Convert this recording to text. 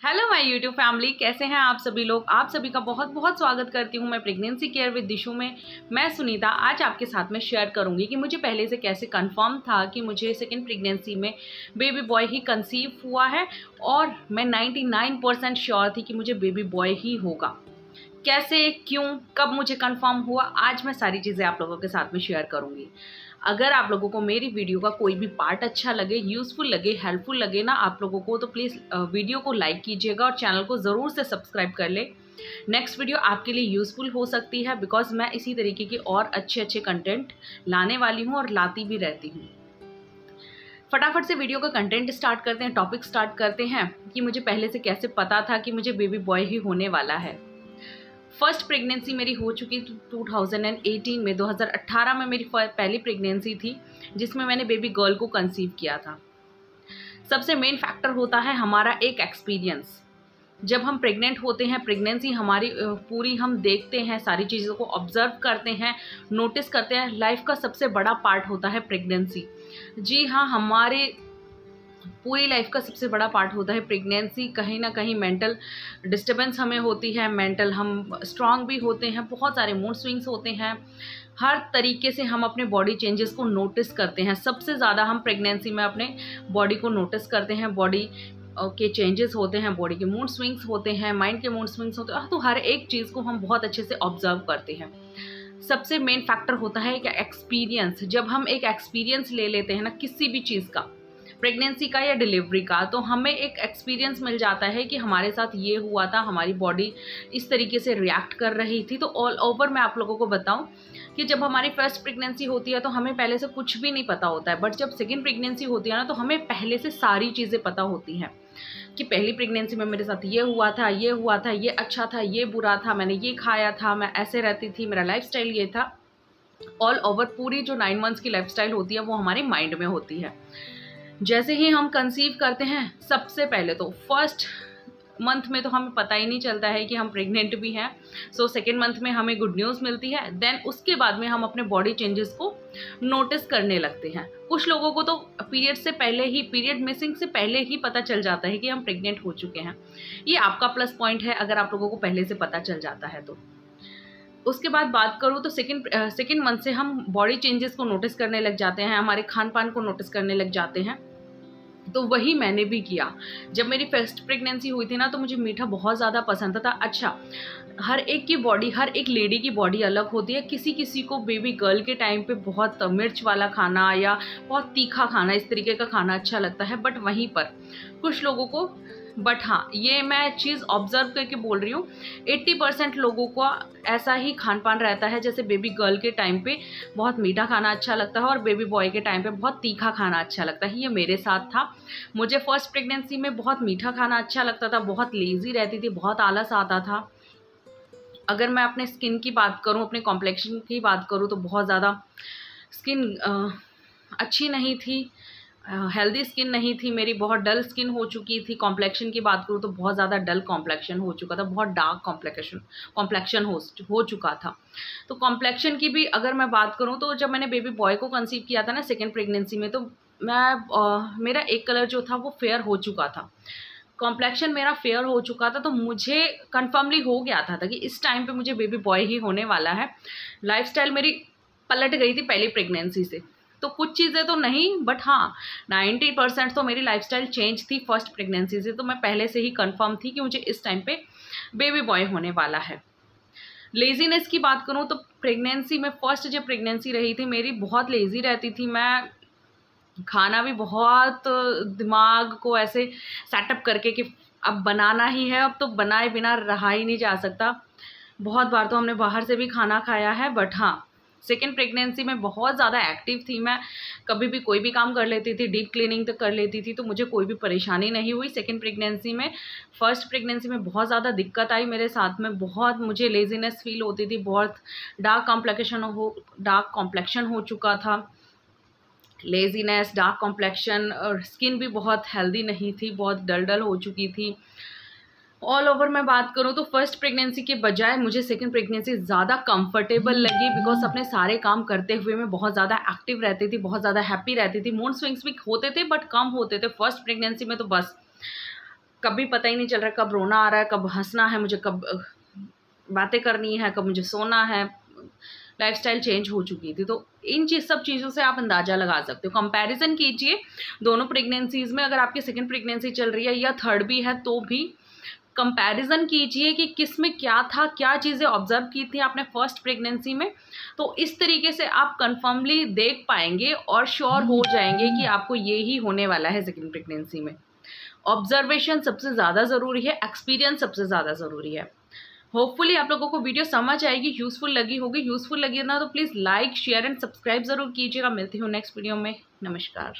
Hello my YouTube family, कैसे हैं आप सभी लोग। आप सभी का बहुत बहुत स्वागत करती हूं मैं प्रेगनेंसी केयर विद दिशु में। मैं सुनीता आज आपके साथ में शेयर करूंगी कि मुझे पहले से कैसे कंफर्म था कि मुझे सेकेंड प्रेगनेंसी में बेबी बॉय ही कंसीव हुआ है और मैं 99% श्योर थी कि मुझे बेबी बॉय ही होगा। कैसे, क्यों, कब मुझे कंफर्म हुआ, आज मैं सारी चीज़ें आप लोगों के साथ में शेयर करूंगी। अगर आप लोगों को मेरी वीडियो का कोई भी पार्ट अच्छा लगे, यूज़फुल लगे, हेल्पफुल लगे ना आप लोगों को, तो प्लीज़ वीडियो को लाइक कीजिएगा और चैनल को ज़रूर से सब्सक्राइब कर ले। नेक्स्ट वीडियो आपके लिए यूज़फुल हो सकती है बिकॉज मैं इसी तरीके के और अच्छे अच्छे कंटेंट लाने वाली हूँ और लाती भी रहती हूँ। फटाफट से वीडियो का कंटेंट स्टार्ट करते हैं, टॉपिक स्टार्ट करते हैं कि मुझे पहले से कैसे पता था कि मुझे बेबी बॉय ही होने वाला है। फर्स्ट प्रेगनेंसी मेरी हो चुकी 2018 में। 2018 में मेरी पहली प्रेगनेंसी थी जिसमें मैंने बेबी गर्ल को कंसीव किया था। सबसे मेन फैक्टर होता है हमारा एक एक्सपीरियंस। जब हम प्रेग्नेंट होते हैं, प्रेगनेंसी हमारी पूरी हम देखते हैं, सारी चीज़ों को ऑब्जर्व करते हैं, नोटिस करते हैं। लाइफ का सबसे बड़ा पार्ट होता है प्रेगनेंसी। जी हाँ, हमारे पूरी लाइफ का सबसे बड़ा पार्ट होता है प्रेगनेंसी। कहीं ना कहीं मेंटल डिस्टर्बेंस हमें होती है, मेंटल हम स्ट्रांग भी होते हैं, बहुत सारे मूड स्विंग्स होते हैं, हर तरीके से हम अपने बॉडी चेंजेस को नोटिस करते हैं। सबसे ज़्यादा हम प्रेगनेंसी में अपने बॉडी को नोटिस करते हैं, बॉडी के चेंजेस होते हैं, बॉडी के मूड स्विंग्स होते हैं, माइंड के मूड स्विंग्स होते हैं, तो हर एक चीज़ को हम बहुत अच्छे से ऑब्जर्व करते हैं। सबसे मेन फैक्टर होता है कि एक्सपीरियंस। जब हम एक एक्सपीरियंस ले लेते हैं ना किसी भी चीज़ का, प्रेगनेंसी का या डिलीवरी का, तो हमें एक एक्सपीरियंस मिल जाता है कि हमारे साथ ये हुआ था, हमारी बॉडी इस तरीके से रिएक्ट कर रही थी। तो ऑल ओवर मैं आप लोगों को बताऊं कि जब हमारी फर्स्ट प्रेगनेंसी होती है तो हमें पहले से कुछ भी नहीं पता होता है, बट जब सेकेंड प्रेगनेंसी होती है ना तो हमें पहले से सारी चीज़ें पता होती हैं कि पहली प्रेगनेंसी में मेरे साथ ये हुआ था, ये हुआ था, ये अच्छा था, ये बुरा था, मैंने ये खाया था, मैं ऐसे रहती थी, मेरा लाइफस्टाइल ये था। ऑल ओवर पूरी जो 9 मंथ्स की लाइफस्टाइल होती है वो हमारे माइंड में होती है। जैसे ही हम कंसीव करते हैं, सबसे पहले तो फर्स्ट मंथ में तो हमें पता ही नहीं चलता है कि हम प्रेग्नेंट भी हैं। सो सेकेंड मंथ में हमें गुड न्यूज़ मिलती है। देन उसके बाद में हम अपने बॉडी चेंजेस को नोटिस करने लगते हैं। कुछ लोगों को तो पीरियड से पहले ही, पीरियड मिसिंग से पहले ही पता चल जाता है कि हम प्रेग्नेंट हो चुके हैं। ये आपका प्लस पॉइंट है अगर आप लोगों को पहले से पता चल जाता है तो। उसके बाद बात करूँ तो सेकेंड मंथ से हम बॉडी चेंजेस को नोटिस करने लग जाते हैं, हमारे खान पान को नोटिस करने लग जाते हैं। तो वही मैंने भी किया। जब मेरी फर्स्ट प्रेगनेंसी हुई थी ना तो मुझे मीठा बहुत ज़्यादा पसंद था। अच्छा, हर एक की बॉडी, हर एक लेडी की बॉडी अलग होती है। किसी किसी को बेबी गर्ल के टाइम पे बहुत मिर्च वाला खाना या बहुत तीखा खाना, इस तरीके का खाना अच्छा लगता है, बट वहीं पर कुछ लोगों को, बट हाँ, ये मैं चीज़ ऑब्जर्व करके बोल रही हूँ, 80% लोगों को ऐसा ही खान पान रहता है जैसे बेबी गर्ल के टाइम पे बहुत मीठा खाना अच्छा लगता है और बेबी बॉय के टाइम पे बहुत तीखा खाना अच्छा लगता है। ये मेरे साथ था। मुझे फर्स्ट प्रेगनेंसी में बहुत मीठा खाना अच्छा लगता था, बहुत लेज़ी रहती थी, बहुत आलस आता था। अगर मैं अपने स्किन की बात करूँ, अपने कॉम्प्लेक्शन की बात करूँ, तो बहुत ज़्यादा स्किन अच्छी नहीं थी, हेल्दी स्किन नहीं थी मेरी, बहुत डल स्किन हो चुकी थी। कॉम्प्लेक्शन की बात करूँ तो बहुत ज़्यादा डल कॉम्प्लेक्शन हो चुका था, बहुत डार्क कॉम्प्लेक्शन हो चुका था। तो कॉम्प्लेक्शन की भी अगर मैं बात करूँ तो जब मैंने बेबी बॉय को कंसीव किया था ना सेकेंड प्रेगनेंसी में, तो मेरा एक कलर जो था वो फेयर हो चुका था, कॉम्प्लेक्शन मेरा फेयर हो चुका था। तो मुझे कन्फर्मली हो गया था कि इस टाइम पे मुझे बेबी बॉय ही होने वाला है। लाइफस्टाइल मेरी पलट गई थी पहली प्रेगनेंसी से। तो कुछ चीज़ें तो नहीं, बट हाँ 90% तो मेरी लाइफस्टाइल चेंज थी फर्स्ट प्रेगनेंसी से। तो मैं पहले से ही कंफर्म थी कि मुझे इस टाइम पे बेबी बॉय होने वाला है। लेज़ीनेस की बात करूँ तो प्रेगनेंसी में, फर्स्ट जब प्रेगनेंसी रही थी मेरी, बहुत लेज़ी रहती थी मैं। खाना भी बहुत दिमाग को ऐसे सेटअप करके कि अब बनाना ही है, अब तो बनाए बिना रहा ही नहीं जा सकता। बहुत बार तो हमने बाहर से भी खाना खाया है, बट हाँ सेकेंड प्रेगनेंसी में बहुत ज़्यादा एक्टिव थी मैं। कभी भी कोई भी काम कर लेती थी, डीप क्लीनिंग तक कर लेती थी, तो मुझे कोई भी परेशानी नहीं हुई सेकेंड प्रेगनेंसी में। फर्स्ट प्रेगनेंसी में बहुत ज़्यादा दिक्कत आई मेरे साथ में, बहुत मुझे लेजीनेस फील होती थी, बहुत डार्क कॉम्प्लेक्शन हो चुका था। लेजीनेस, डार्क कॉम्प्लेक्शन, और स्किन भी बहुत हेल्दी नहीं थी, बहुत डल हो चुकी थी। ऑल ओवर मैं बात करूँ तो फर्स्ट प्रेगनेंसी के बजाय मुझे सेकंड प्रेगनेंसी ज़्यादा कंफर्टेबल लगी, बिकॉज अपने सारे काम करते हुए मैं बहुत ज़्यादा एक्टिव रहती थी, बहुत ज़्यादा हैप्पी रहती थी। मूड स्विंग्स भी होते थे बट कम होते थे। फर्स्ट प्रेगनेंसी में तो बस कभी पता ही नहीं चल रहा कब रोना आ रहा है, कब हंसना है मुझे, कब बातें करनी है, कब मुझे सोना है। लाइफस्टाइल चेंज हो चुकी थी। तो इन सब चीज़ों से आप अंदाज़ा लगा सकते हो। कंपैरिजन कीजिए दोनों प्रेगनेंसीज़ में। अगर आपकी सेकंड प्रेगनेंसी चल रही है या थर्ड भी है तो भी कंपैरिजन कीजिए कि किस में क्या था, क्या चीज़ें ऑब्जर्व की थी आपने फर्स्ट प्रेगनेंसी में। तो इस तरीके से आप कंफर्मली देख पाएंगे और श्योर हो जाएंगे कि आपको ये ही होने वाला है सेकंड प्रेगनेंसी में। ऑब्जर्वेशन सबसे ज़्यादा ज़रूरी है, एक्सपीरियंस सबसे ज़्यादा ज़रूरी है। होपफुली आप लोगों को वीडियो समझ आएगी, यूज़फुल लगी होगी। यूज़फुल लगी ना तो please like, share and subscribe ज़रूर कीजिएगा। मिलती हूँ नेक्स्ट वीडियो में। नमस्कार।